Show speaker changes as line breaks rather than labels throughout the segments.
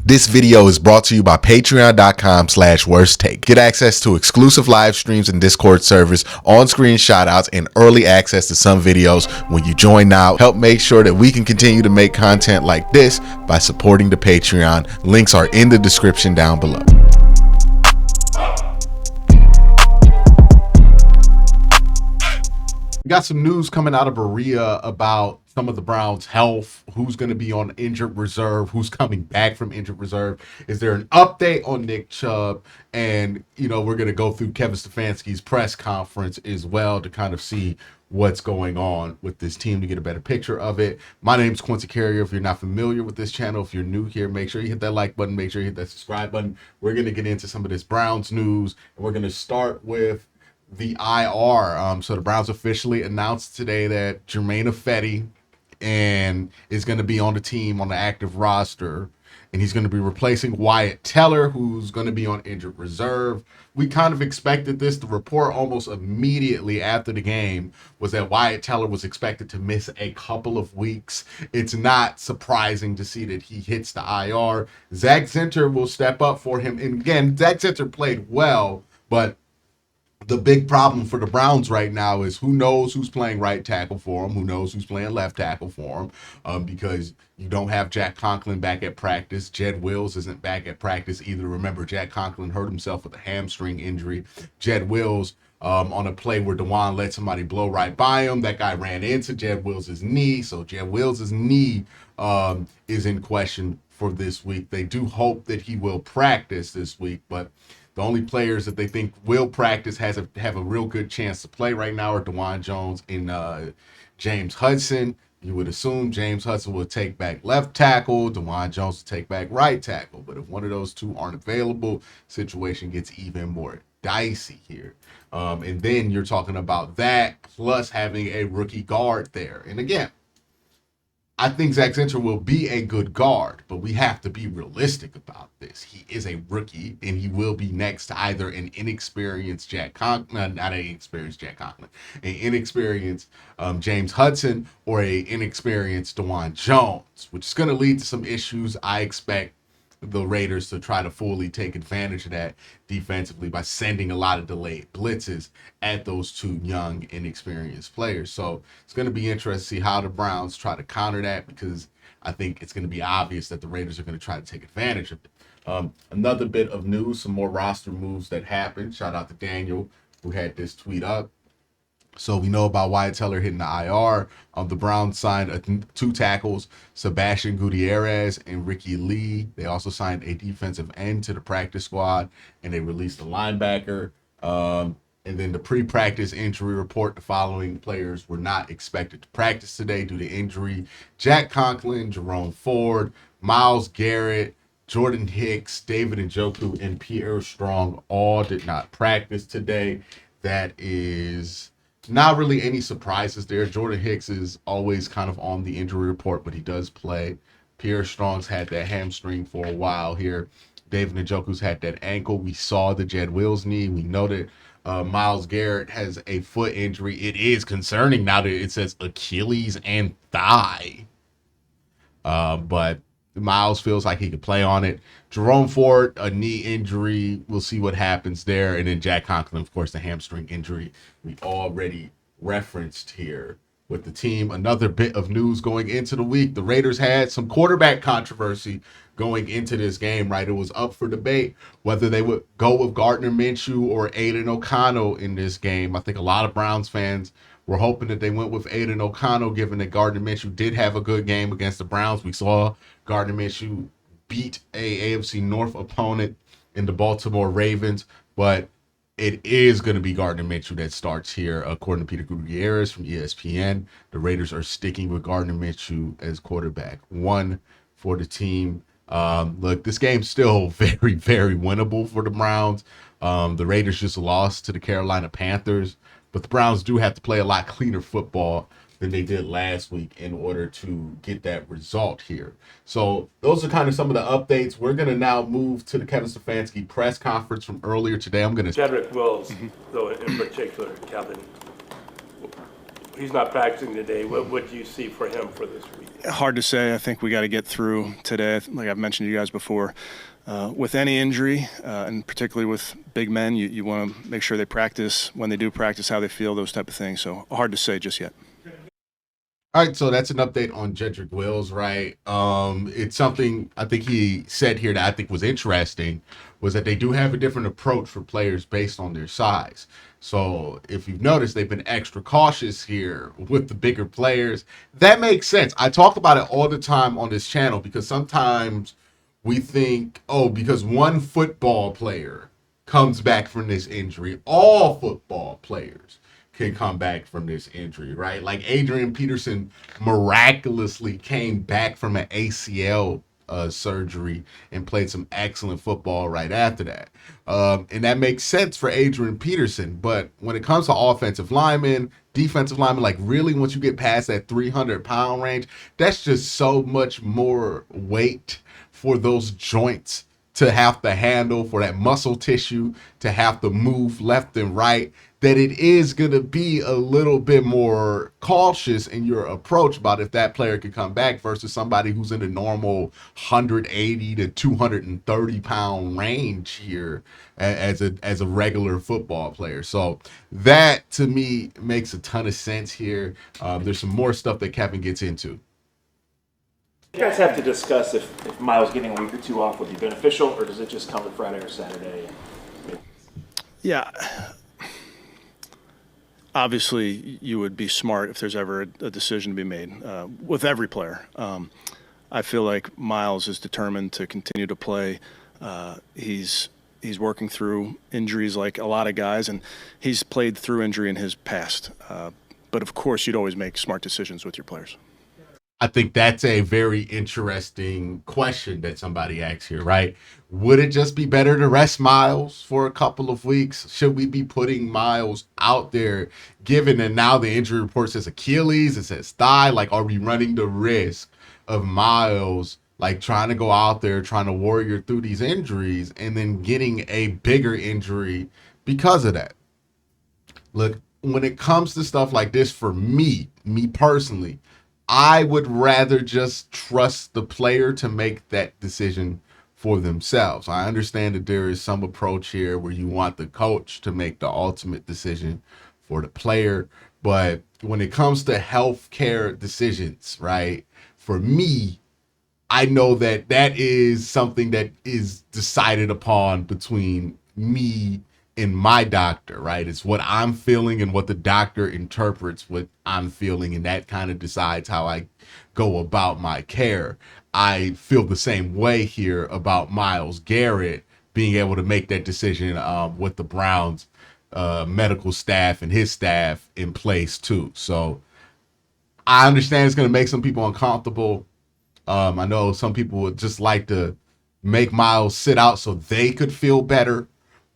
This video is brought to you by patreon.com/worsttake. Get access to exclusive live streams and Discord servers, on-screen shoutouts, and early access to some videos when you join now. Help make sure that we can continue to make content like this by supporting the Patreon. Links are in the description down below. We got some news coming out of Berea about some of the Browns' health, who's going to be on injured reserve, who's coming back from injured reserve. Is there an update on Nick Chubb? And, we're going to go through Kevin Stefanski's press conference as well to kind of see what's going on with this team to get a better picture of it. My name's Quincy. If you're not familiar with this channel, if you're new here, make sure you hit that like button, make sure you hit that subscribe button. We're going to get into some of this Browns news, and we're going to start with the IR. So the Browns officially announced today that Jermaine Ifedi is going to be on the team on the active roster, and he's going to be replacing Wyatt Teller, who's going to be on injured reserve. We kind of expected this. The report almost immediately after the game was that Wyatt Teller was expected to miss a couple of weeks. It's not surprising to see that he hits the IR. Zach Zinter will step up for him. And again, Zach Zinter played well, but the big problem for the Browns right now is who knows who's playing right tackle for them, who knows who's playing left tackle for them, because you don't have Jack Conklin back at practice. Jed Wills isn't back at practice either. Remember, Jack Conklin hurt himself with a hamstring injury. Jed Wills, on a play where DeJuan let somebody blow right by him, that guy ran into Jed Wills' knee, so Jed Wills' knee is in question for this week. They do hope that he will practice this week, but the only players that they think will practice have a real good chance to play right now are DeJuan Jones and James Hudson. You would assume James Hudson will take back left tackle, DeJuan Jones will take back right tackle. But if one of those two aren't available, situation gets even more dicey here. And then you're talking about that plus having a rookie guard there. And again, I think Zach Zinter will be a good guard, but we have to be realistic about this. He is a rookie, and he will be next to either an inexperienced Jack Conklin, not an inexperienced Jack Conklin, an inexperienced James Hudson, or an inexperienced DeJuan Jones, which is going to lead to some issues. I expect the Raiders to try to fully take advantage of that defensively by sending a lot of delayed blitzes at those two young, inexperienced players. So it's going to be interesting to see how the Browns try to counter that, because I think it's going to be obvious that the Raiders are going to try to take advantage of it. Another bit of news, some more roster moves that happened. Shout out to Daniel, who had this tweet up. So we know about Wyatt Teller hitting the IR. The Browns signed two tackles, Sebastian Gutierrez and Ricky Lee. They also signed a defensive end to the practice squad, and they released a linebacker. And then the pre-practice injury report, the following players were not expected to practice today due to injury: Jack Conklin, Jerome Ford, Myles Garrett, Jordan Hicks, David Njoku, and Pierre Strong all did not practice today. That is not really any surprises there. Jordan Hicks is always kind of on the injury report, but he does play. Pierre Strong's had that hamstring for a while here. David Njoku's had that ankle. We saw the Jed Wills knee. We know that Myles Garrett has a foot injury. It is concerning now that it says Achilles and thigh. But Myles feels like he could play on it. Jerome Ford, a knee injury. We'll see what happens there. And then Jack Conklin, of course, the hamstring injury we already referenced here with the team. Another bit of news going into the week: the Raiders had some quarterback controversy going into this game, right? It was up for debate whether they would go with Gardner Minshew or Aiden O'Connell in this game. I think a lot of Browns fans were hoping that they went with Aiden O'Connell, given that Gardner Minshew did have a good game against the Browns. We saw Gardner Minshew beat a AFC North opponent in the Baltimore Ravens, but it is going to be Gardner Minshew that starts here, according to Peter Gutierrez from ESPN. The Raiders are sticking with Gardner Minshew as quarterback one for the team. Look, this game's still very, very winnable for the Browns. The Raiders just lost to the Carolina Panthers, but the Browns do have to play a lot cleaner football than they did last week in order to get that result here. So those are kind of some of the updates. We're going to now move to the Kevin Stefanski press conference from earlier today. I'm going to...
Jedrick Wills, though, in particular, Kevin, He's not practicing today. What do you see for him for this week?
Hard to say. I think we got to get through today. Like I've mentioned to you guys before, with any injury, and particularly with big men, you want to make sure they practice when they do practice, how they feel, those type of things. So hard to say just yet.
All right, so that's an update on Jedrick Wills, right? It's something I think he said here that I think was interesting, was that they do have a different approach for players based on their size. So if you've noticed, they've been extra cautious here with the bigger players. That makes sense. I talk about it all the time on this channel because sometimes we think, oh, because one football player comes back from this injury, all football players can come back from this injury, right? Like Adrian Peterson miraculously came back from an ACL surgery and played some excellent football right after that. And that makes sense for Adrian Peterson. But when it comes to offensive linemen, defensive linemen, like really once you get past that 300-pound range, that's just so much more weight for those joints to have to handle, for that muscle tissue to have to move left and right, that it is going to be a little bit more cautious in your approach about if that player could come back versus somebody who's in the normal 180 to 230 pound range here as a regular football player. So that to me makes a ton of sense here. There's some more stuff that Kevin gets into.
You guys have to discuss if Myles getting a week or two off would be beneficial, or does it just come to Friday or Saturday?
Yeah. Obviously, you would be smart if there's ever a decision to be made with every player. I feel like Myles is determined to continue to play. He's working through injuries like a lot of guys, and he's played through injury in his past. But of course, you'd always make smart decisions with your players.
I think that's a very interesting question that somebody asks here, right? Would it just be better to rest Myles for a couple of weeks? Should we be putting Myles out there, given that now the injury report says Achilles, it says thigh? Like, are we running the risk of Myles, like, trying to go out there, trying to warrior through these injuries and then getting a bigger injury because of that? Look, when it comes to stuff like this, for me personally, I would rather just trust the player to make that decision for themselves. I understand that there is some approach here where you want the coach to make the ultimate decision for the player. But when it comes to healthcare decisions, right, for me, I know that that is something that is decided upon between me and my doctor, right? It's what I'm feeling and what the doctor interprets what I'm feeling, and that kind of decides how I go about my care. I feel the same way here about Myles Garrett being able to make that decision with the Browns medical staff and his staff in place too. So I understand it's going to make some people uncomfortable. I know some people would just like to make Myles sit out so they could feel better.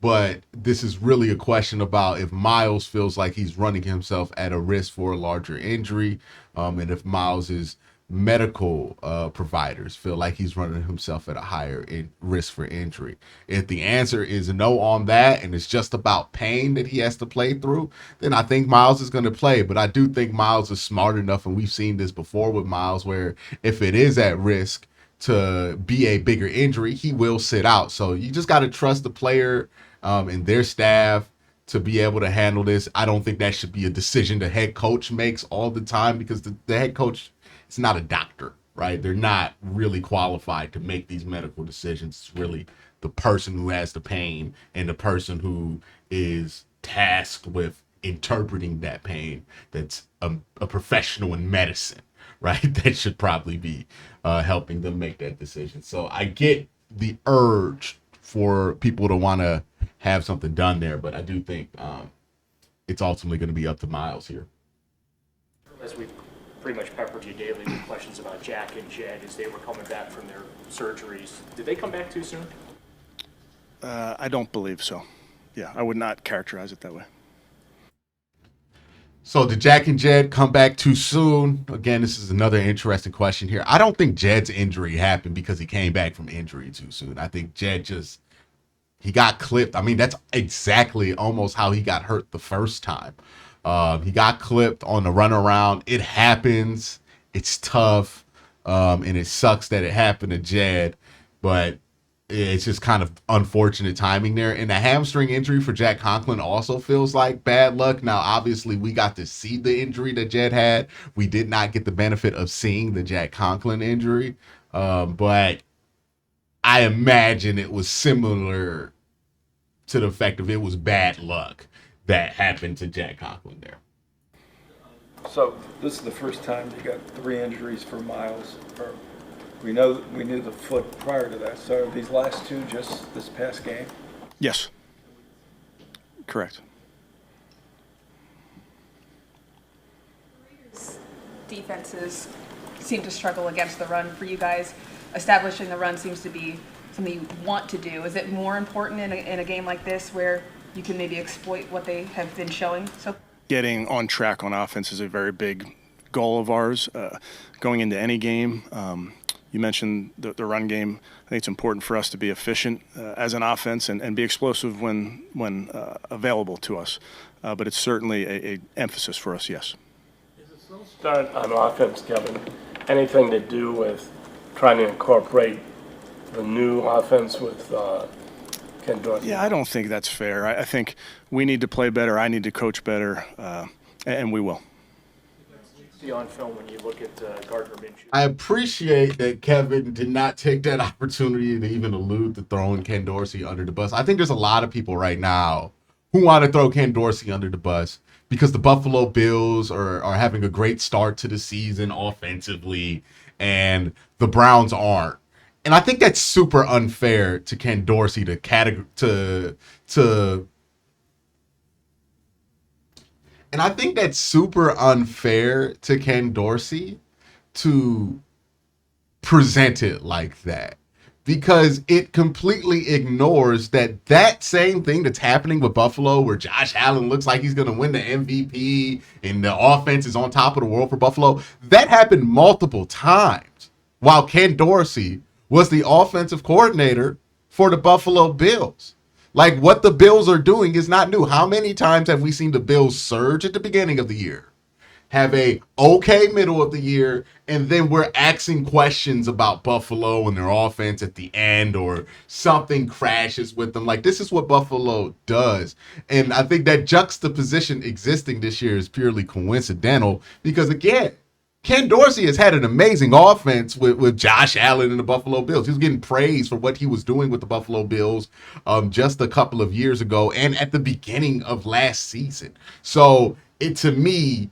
But this is really a question about if Myles feels like he's running himself at a risk for a larger injury, and if Myles's medical providers feel like he's running himself at a higher risk for injury. If the answer is no on that, and it's just about pain that he has to play through, then I think Myles is going to play. But I do think Myles is smart enough, and we've seen this before with Myles, where if it is at risk to be a bigger injury, he will sit out. So you just got to trust the player and their staff to be able to handle this. I don't think that should be a decision the head coach makes all the time, because the head coach is not a doctor, right? They're not really qualified to make these medical decisions. It's really the person who has the pain and the person who is tasked with interpreting that pain that's a professional in medicine, right? That should probably be helping them make that decision. So I get the urge for people to want to have something done there, but I do think it's ultimately going to be up to Myles here.
As we pretty much peppered you daily with questions about Jack and Jed as they were coming back from their surgeries, did they come back too soon?
I don't believe so. Yeah, I would not characterize it that way.
So did Jack and Jed come back too soon? Again, this is another interesting question here. I don't think Jed's injury happened because he came back from injury too soon. I think Jed he got clipped. I mean, that's exactly almost how he got hurt the first time. He got clipped on the runaround. It happens. It's tough. And it sucks that it happened to Jed, but it's just kind of unfortunate timing there. And the hamstring injury for Jack Conklin also feels like bad luck. Now, obviously, we got to see the injury that Jed had. We did not get the benefit of seeing the Jack Conklin injury, but I imagine it was similar to the fact of it was bad luck that happened to Jack Conklin there.
So this is the first time you got 3 injuries for Myles. We knew the foot prior to that. So are these last 2 just this past game?
Yes. Correct.
Defenses seem to struggle against the run for you guys. Establishing the run seems to be something you want to do. Is it more important in a game like this where you can maybe exploit what they have been showing? So
Getting on track on offense is a very big goal of ours. Going into any game, you mentioned the run game. I think it's important for us to be efficient as an offense and be explosive when available to us. But it's certainly a emphasis for us, yes.
Start on offense, Kevin. Anything to do with trying to incorporate the new offense with Ken Dorsey?
Yeah, I don't think that's fair. I think we need to play better. I need to coach better, and we will.
See on film when you look at Gardner Minshew.
I appreciate that Kevin did not take that opportunity to even allude to throwing Ken Dorsey under the bus. I think there's a lot of people right now who want to throw Ken Dorsey under the bus because the Buffalo Bills are having a great start to the season offensively, and the Browns aren't. And I think that's super unfair to Ken Dorsey and I think that's super unfair to Ken Dorsey to present it like that, because it completely ignores that same thing that's happening with Buffalo, where Josh Allen looks like he's going to win the MVP and the offense is on top of the world for Buffalo. That happened multiple times while Ken Dorsey was the offensive coordinator for the Buffalo Bills. Like, what the Bills are doing is not new. How many times have we seen the Bills surge at the beginning of the year, have a okay middle of the year, and then we're asking questions about Buffalo and their offense at the end, or something crashes with them? Like, this is what Buffalo does. And I think that juxtaposition existing this year is purely coincidental because, again, Ken Dorsey has had an amazing offense with Josh Allen and the Buffalo Bills. He was getting praise for what he was doing with the Buffalo Bills just a couple of years ago and at the beginning of last season. So to me,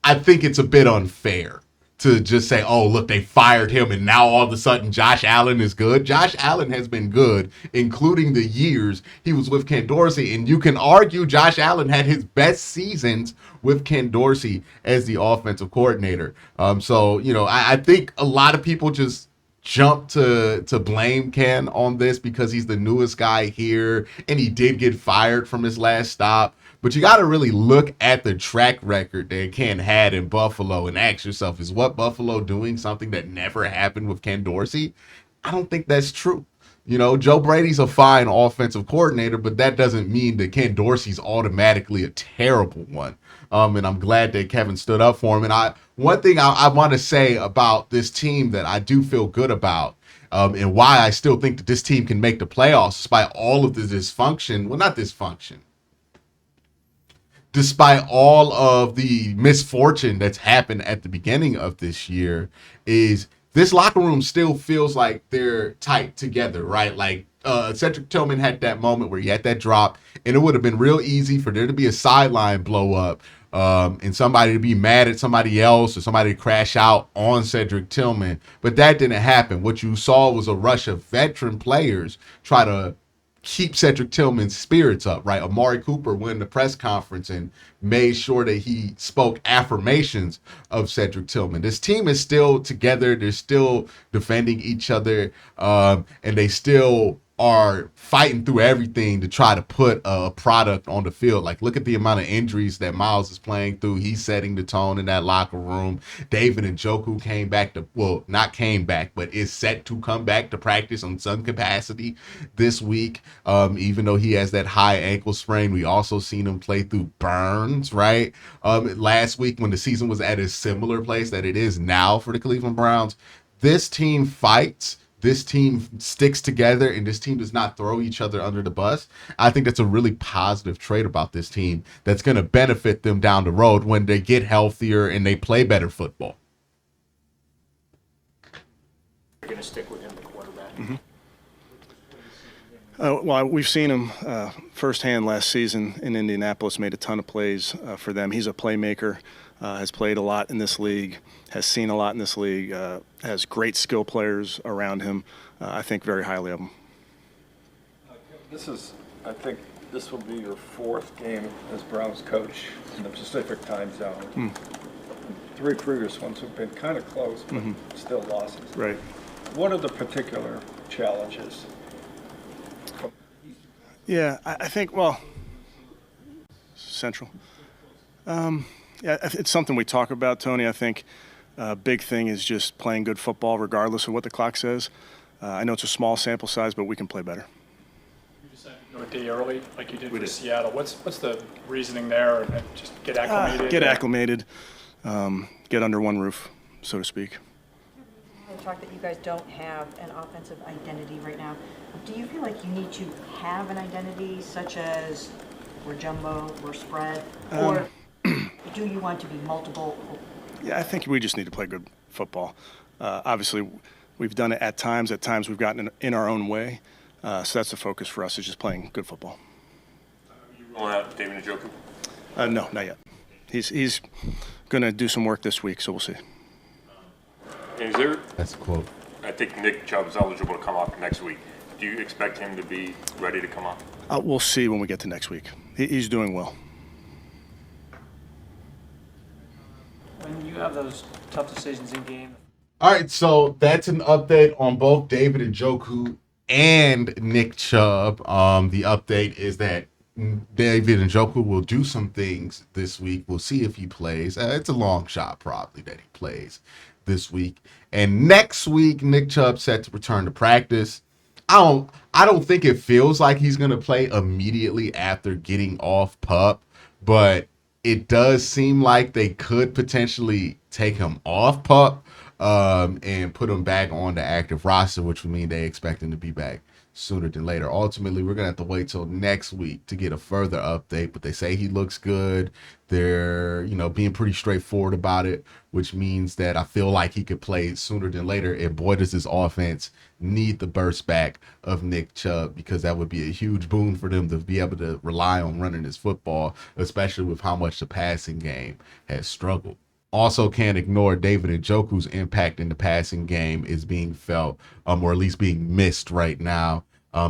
I think it's a bit unfair to just say, oh, look, they fired him and now all of a sudden Josh Allen is good. Josh Allen has been good, including the years he was with Ken Dorsey. And you can argue Josh Allen had his best seasons with Ken Dorsey as the offensive coordinator. So, I think a lot of people just jump to blame Ken on this because he's the newest guy here and he did get fired from his last stop. But you got to really look at the track record that Ken had in Buffalo and ask yourself, is what Buffalo doing something that never happened with Ken Dorsey? I don't think that's true. Joe Brady's a fine offensive coordinator, but that doesn't mean that Ken Dorsey's automatically a terrible one. And I'm glad that Kevin stood up for him. And one thing I want to say about this team that I do feel good about, and why I still think that this team can make the playoffs despite all of the dysfunction. Well, not dysfunction. Despite all of the misfortune that's happened at the beginning of this year, is this locker room still feels like they're tight together, right? Like Cedric Tillman had that moment where he had that drop, and it would have been real easy for there to be a sideline blow up and somebody to be mad at somebody else or somebody to crash out on Cedric Tillman. But that didn't happen. What you saw was a rush of veteran players try to keep Cedric Tillman's spirits up, right? Amari Cooper went in the press conference and made sure that he spoke affirmations of Cedric Tillman. This team is still together. They're still defending each other, and they still are fighting through everything to try to put a product on the field. Like, look at the amount of injuries that Myles is playing through. He's setting the tone in that locker room. David Njoku came back to, well, not came back, but is set to come back to practice on some capacity this week. Even though he has that high ankle sprain, we also seen him play through burns, right? Last week when the season was at a similar place that it is now for the Cleveland Browns. This team fights. This team sticks together, and this team does not throw each other under the bus. I think that's a really positive trait about this team that's going to benefit them down the road when they get healthier and they play better football.
You're going to stick with him, the quarterback.
Mm-hmm. Well, we've seen him firsthand last season in Indianapolis, made a ton of plays for them. He's a playmaker, has played a lot in this league, has seen a lot in this league, has great skill players around him. I think very highly of him.
I think this will be your fourth game as Browns coach in the Pacific time zone. Three previous ones have been kind of close, but still losses.
Right.
What are the particular challenges?
Yeah, I think, well, Central. Yeah, it's something we talk about, Tony. I think a big thing is just playing good football regardless of what the clock says. I know it's a small sample size, but we can play better.
You decided to go a day early like you did with Seattle. What's the reasoning there? And just get acclimated?
Get acclimated, get under one roof, so to speak.
Talk that you guys don't have an offensive identity right now. Do you feel like you need to have an identity such as we're jumbo, we're spread, or do you want to be multiple?
Yeah, I think we just need to play good football. Obviously, we've done it at times. At times, we've gotten in our own way. So that's the focus for us, is just playing good football.
Are you rolling out David Njoku?
No, not yet. He's going to do some work this week, so we'll see.
Is there?
That's a quote.
I think Nick Chubb is eligible to come up next week. Do you expect him to be ready to come up?
We'll see when we get to next week. He's doing well.
When you have those tough decisions in game.
All right, so that's an update on both David Njoku and Nick Chubb. The update is that David Njoku will do some things this week. We'll see if he plays. It's a long shot probably that he plays this week. And next week, Nick Chubb set to return to practice. I don't think it feels like he's going to play immediately after getting off PUP, but it does seem like they could potentially take him off PUP and put him back on the active roster, which would mean they expect him to be back sooner than later. Ultimately, we're going to have to wait till next week to get a further update, but they say he looks good. They're, being pretty straightforward about it, which means that I feel like he could play sooner than later. And boy, does this offense need the burst back of Nick Chubb, because that would be a huge boon for them to be able to rely on running this football, especially with how much the passing game has struggled. Also can't ignore David Njoku's impact in the passing game is being felt, or at least being missed right now,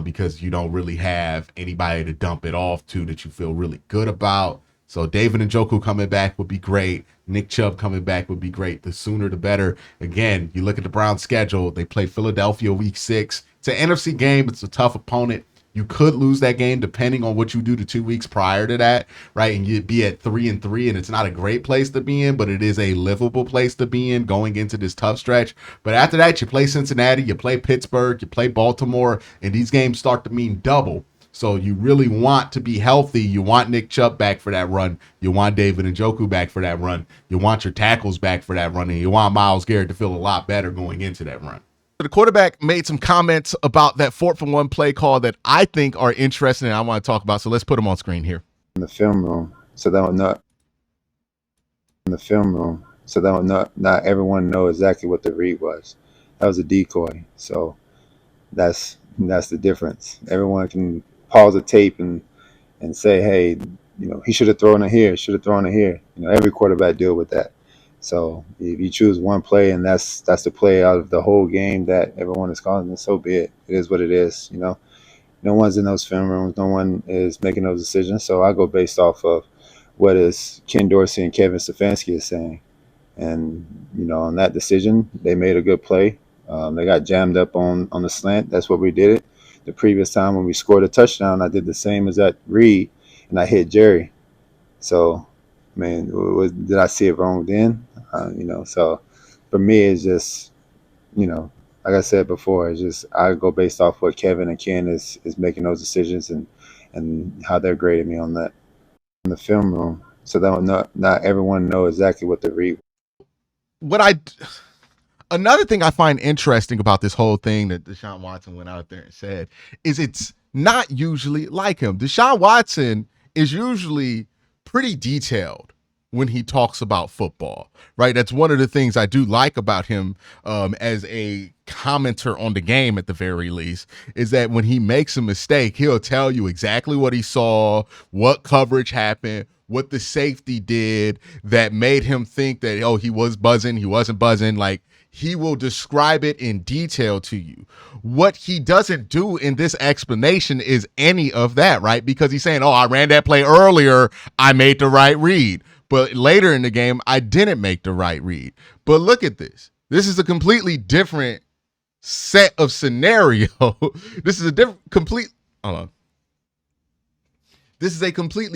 because you don't really have anybody to dump it off to that you feel really good about. So David Njoku coming back would be great. Nick Chubb coming back would be great. The sooner the better. Again, you look at the Browns' schedule. They play Philadelphia week 6. It's an NFC game. It's a tough opponent. You could lose that game depending on what you do the 2 weeks prior to that, right? And you'd be at 3-3, and it's not a great place to be in, but it is a livable place to be in going into this tough stretch. But after that, you play Cincinnati, you play Pittsburgh, you play Baltimore, and these games start to mean double. So you really want to be healthy. You want Nick Chubb back for that run. You want David Njoku back for that run. You want your tackles back for that run, and you want Myles Garrett to feel a lot better going into that run. The quarterback made some comments about that 4th and 1 play call that I think are interesting and I want to talk about. So let's put them on screen here.
In the film room, so that not everyone know exactly what the read was. That was a decoy. So that's the difference. Everyone can pause the tape and say, hey, he should have thrown it here, every quarterback deal with that. So if you choose one play and that's the play out of the whole game that everyone is calling, then so be it. It is what it is. No one's in those film rooms. No one is making those decisions. So I go based off of what is Ken Dorsey and Kevin Stefanski is saying. And, on that decision, they made a good play. They got jammed up on the slant. That's what we did it. the previous time when we scored a touchdown, I did the same as that read, and I hit Jerry. So, I mean, did I see it wrong then? So for me, it's just, like I said before, it's just I go based off what Kevin and Ken is making those decisions and how they're grading me on that in the film room, so that not everyone know exactly what the read.
Another thing I find interesting about this whole thing that Deshaun Watson went out there and said is it's not usually like him. Deshaun Watson is usually pretty detailed when he talks about football, right? That's one of the things I do like about him as a commenter on the game, at the very least, is that when he makes a mistake, he'll tell you exactly what he saw, what coverage happened, what the safety did that made him think that, oh, he was buzzing, he wasn't buzzing. Like, he will describe it in detail to you. What he doesn't do in this explanation is any of that, right? Because he's saying, oh, I ran that play earlier, I made the right read. But later in the game, I didn't make the right read. But look at this. This is a completely different set of scenario. This is a completely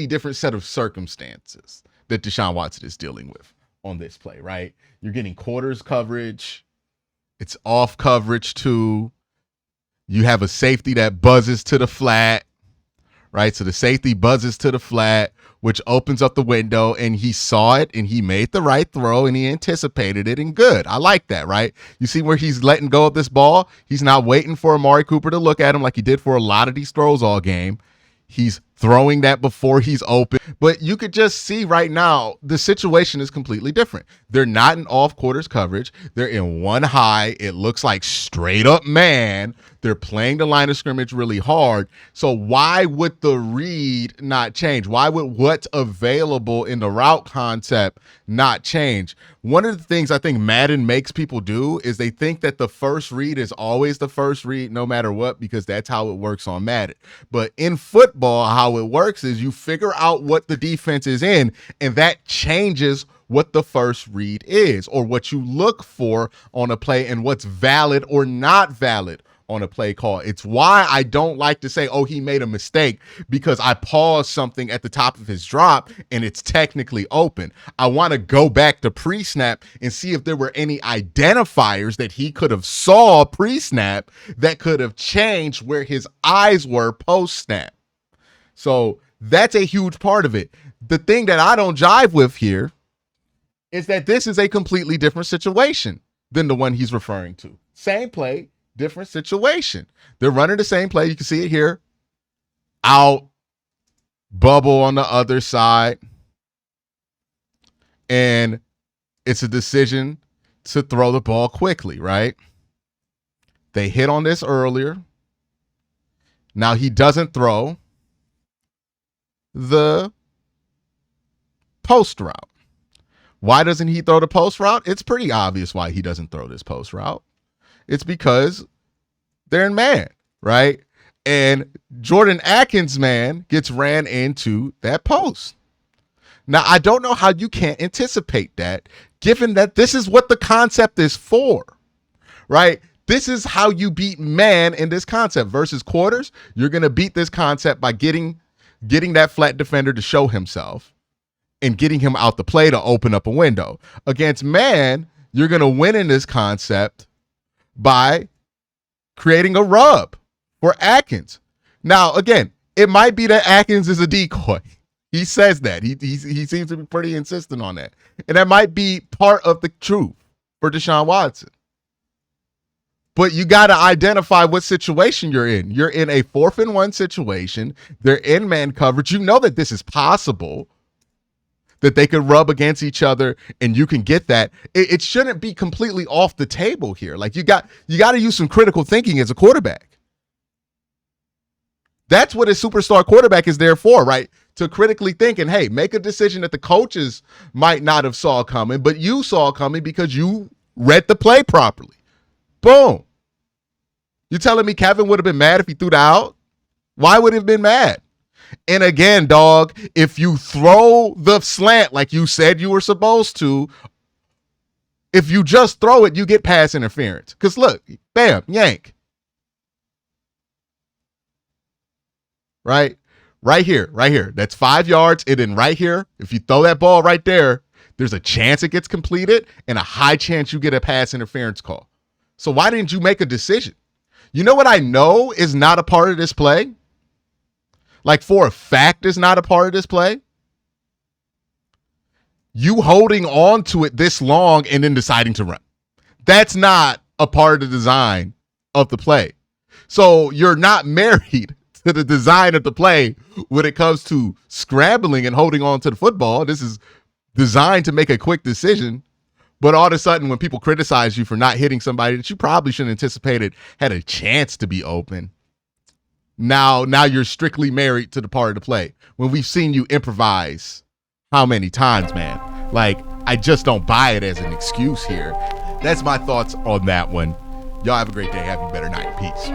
different set of circumstances that Deshaun Watson is dealing with on this play, right? You're getting quarters coverage. It's off coverage too. You have a safety that buzzes to the flat, right? So the safety buzzes to the flat, which opens up the window, and he saw it and he made the right throw and he anticipated it, and good. I like that, right? You see where he's letting go of this ball? He's not waiting for Amari Cooper to look at him like he did for a lot of these throws all game. He's throwing that before he's open. But you could just see right now the situation is completely different. They're not in off quarters coverage. They're in one high. It looks like straight up man. They're playing the line of scrimmage really hard. So why would the read not change? Why would what's available in the route concept not change? One of the things I think Madden makes people do is they think that the first read is always the first read no matter what, because that's how it works on Madden. But in football, how it works is you figure out what the defense is in, and that changes what the first read is, or what you look for on a play, and what's valid or not valid on a play call. It's why I don't like to say, oh, he made a mistake because I paused something at the top of his drop and it's technically open. I want to go back to pre-snap and see if there were any identifiers that he could have saw pre-snap that could have changed where his eyes were post-snap. So that's a huge part of it. The thing that I don't jive with here is that this is a completely different situation than the one he's referring to. Same play, different situation. They're running the same play. You can see it here. Out, bubble on the other side. And it's a decision to throw the ball quickly, right? They hit on this earlier. Now he doesn't throw the post route. Why doesn't he throw the post route? It's pretty obvious why he doesn't throw this post route. It's because they're in man, right? And Jordan Atkins' man gets ran into that post. Now, I don't know how you can't anticipate that, given that this is what the concept is for, right? This is how you beat man in this concept versus quarters. You're going to beat this concept by getting that flat defender to show himself and getting him out the play to open up a window. Against man, you're going to win in this concept by creating a rub for Atkins. Now, again, it might be that Atkins is a decoy. He says that. He seems to be pretty insistent on that. And that might be part of the truth for Deshaun Watson. But you got to identify what situation you're in. You're in a 4th and 1 situation. They're in man coverage. You know that this is possible, that they could rub against each other and you can get that. It shouldn't be completely off the table here. Like you got to use some critical thinking as a quarterback. That's what a superstar quarterback is there for, right? To critically think and, hey, make a decision that the coaches might not have saw coming, but you saw coming because you read the play properly. Boom. You telling me Kevin would have been mad if he threw that out? Why would he have been mad? And again, dog, if you throw the slant like you said you were supposed to, if you just throw it, you get pass interference. Because look, bam, yank. right? Right here, right here. That's 5 yards. And then right here, if you throw that ball right there, there's a chance it gets completed and a high chance you get a pass interference call. So why didn't you make a decision? You know what I know is not a part of this play? Like for a fact is not a part of this play? You holding on to it this long and then deciding to run. That's not a part of the design of the play. So you're not married to the design of the play when it comes to scrambling and holding on to the football. This is designed to make a quick decision. But all of a sudden, when people criticize you for not hitting somebody that you probably shouldn't anticipated had a chance to be open, now you're strictly married to the part of the play. When we've seen you improvise how many times, man? Like, I just don't buy it as an excuse here. That's my thoughts on that one. Y'all have a great day. Have a better night. Peace.